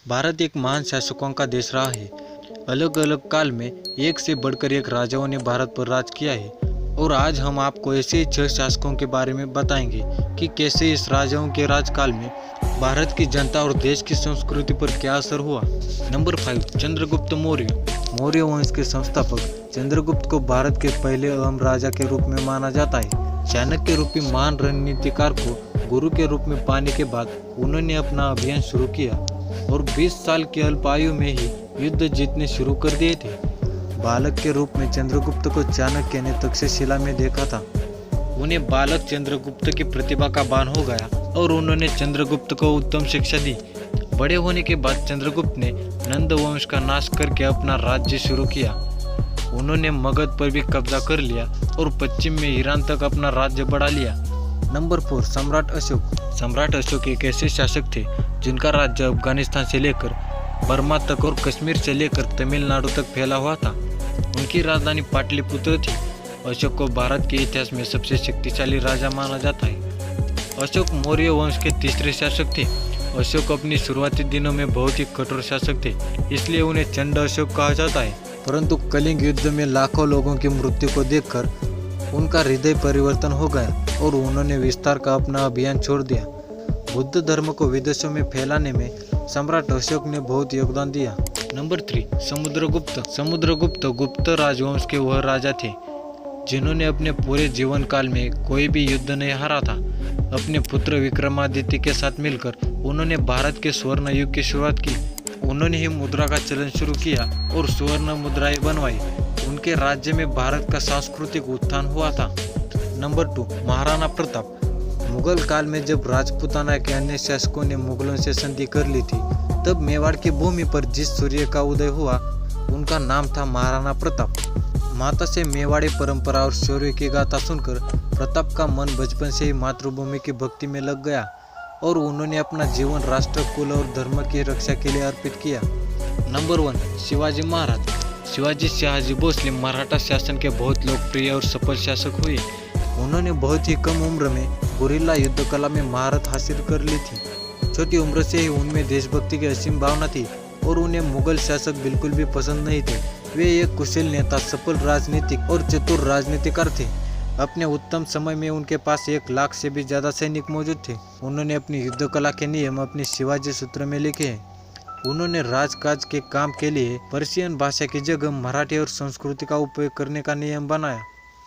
भारत एक महान शासकों का देश रहा है। अलग अलग काल में एक से बढ़कर एक राजाओं ने भारत पर राज किया है और आज हम आपको ऐसे ही 6 शासकों के बारे में बताएंगे कि कैसे इस राजाओं के राजकाल में भारत की जनता और देश की संस्कृति पर क्या असर हुआ। नंबर 5, चंद्रगुप्त मौर्य। मौर्य वंश के संस्थापक चंद्रगुप्त को भारत के पहले अहम राजा के रूप में माना जाता है। चाणक्य रूपी महान रणनीतिकार को गुरु के रूप में पाने के बाद उन्होंने अपना अभियान शुरू किया और 20 साल की अल्प आयु में ही युद्ध जीतने शुरू कर दिए थे। बालक के रूप में चंद्रगुप्त को चाणक्य ने तक्षशिला में देखा था। उन्हें बालक चंद्रगुप्त की प्रतिभा का भान हो गया और उन्होंने चंद्रगुप्त को उत्तम शिक्षा दी। बड़े होने के बाद चंद्रगुप्त ने नंद वंश का नाश करके अपना राज्य शुरू किया। उन्होंने मगध पर भी कब्जा कर लिया और पश्चिम में ईरान तक अपना राज्य बढ़ा लिया। नंबर 4, सम्राट अशोक। सम्राट अशोक एक ऐसे शासक थे जिनका राज्य अफगानिस्तान से लेकर बर्मा तक और कश्मीर से लेकर तमिलनाडु तक फैला हुआ था। उनकी राजधानी पाटलिपुत्र थी। अशोक को भारत के इतिहास में सबसे शक्तिशाली राजा माना जाता है। अशोक मौर्य वंश के तीसरे शासक थे। अशोक अपनी शुरुआती दिनों में बहुत ही कठोर शासक थे, इसलिए उन्हें चंड अशोक कहा जाता है। परंतु कलिंग युद्ध में लाखों लोगों की मृत्यु को देखकर उनका हृदय परिवर्तन हो गया और उन्होंने विस्तार का अपना अभियान छोड़ दिया। बुद्ध धर्म को विदेशों में फैलाने में सम्राट अशोक ने बहुत योगदान दिया। नंबर 3, समुद्रगुप्त। समुद्रगुप्त गुप्त राजवंश के वह राजा थे जिन्होंने अपने पूरे जीवन काल में कोई भी युद्ध नहीं हारा था। अपने पुत्र विक्रमादित्य के साथ मिलकर उन्होंने भारत के स्वर्ण युग की शुरुआत की। उन्होंने ही मुद्रा का चलन शुरू किया और स्वर्ण मुद्राएं बनवाई। उनके राज्य में भारत का सांस्कृतिक उत्थान हुआ था। नंबर 2, महाराणा प्रताप। मुगल काल में जब राजपूताना के अन्य शासकों ने मुगलों से संधि कर ली थी, तब मेवाड़ की भूमि पर जिस सूर्य का उदय हुआ उनका नाम था महाराणा प्रताप। माता से मेवाड़ी परंपरा और शौर्य की गाथा सुनकर प्रताप का मन बचपन से ही मातृभूमि की भक्ति में लग गया और उन्होंने अपना जीवन राष्ट्र, कुल और धर्म की रक्षा के लिए अर्पित किया। नंबर 1, शिवाजी महाराज। शिवाजी शहाजी भोसले मराठा शासन के बहुत लोकप्रिय और सफल शासक हुए। उन्होंने बहुत ही कम उम्र में गुरिल्ला युद्ध कला में महारत हासिल कर ली थी। छोटी उम्र से ही उनमें देशभक्ति की असीम भावना थी और उन्हें मुगल शासक बिल्कुल भी पसंद नहीं थे। वे एक कुशल नेता, सफल राजनीतिक और चतुर राजनीतिकार थे। अपने उत्तम समय में उनके पास 1 लाख से भी ज्यादा सैनिक मौजूद थे। उन्होंने अपनी युद्ध कला के नियम अपने शिवाजी सूत्र में लिखे हैं। उन्होंने राजकाज के काम के लिए पर्शियन भाषा की जगह मराठी और संस्कृत का उपयोग करने का नियम बनाया।